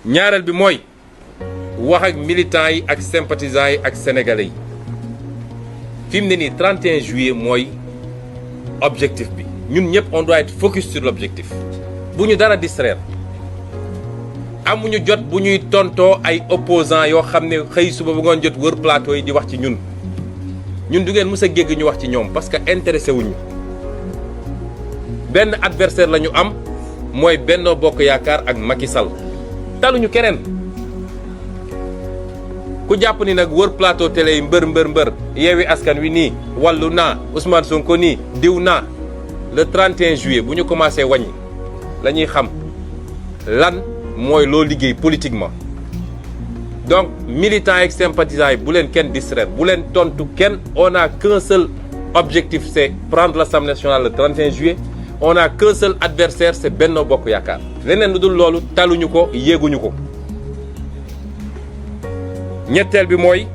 ñaareel bi mooy wax ak militants yi ak sympathisants yi ak sénégalais yi fi mu ne nii 31 juillet mooy objectif bi ñun ñëpp on doit être focus sur l'objectif bu ñu dara distraire amuñu jot bu ñuy tontoo ay opposants yoo xam ne xëy suba bu ngoon jot wër plateau yi di wax ci ñun du ngeen mës a gégg ñu wax ci ñoom parce que intéressé wuñu benn adversaire la ñu am mooy Benno Bokk Yaakaar ak Macky Sall taluñu keneen ku jàpp ni nag wër plateau télé yi mbër Yewwi Askan Wi nii wàllu naa Ousmane Sonko nii diw naa le 31 juillet bu ñu commencé wàññi la ñuy xam lan mooy loo liggéey politiquement donc militants et sympathisants yi bu leen kenn distraire bu leen tontu kenn on a qu'un seul objectif c'est prendre l'Assemblée nationale le 31 juillet on a qu'un seul adversaire c'est Benno Bokk Yaakaar leneen lu dul loolu taluñu ko yéeguñu ko ñetteel bi mooy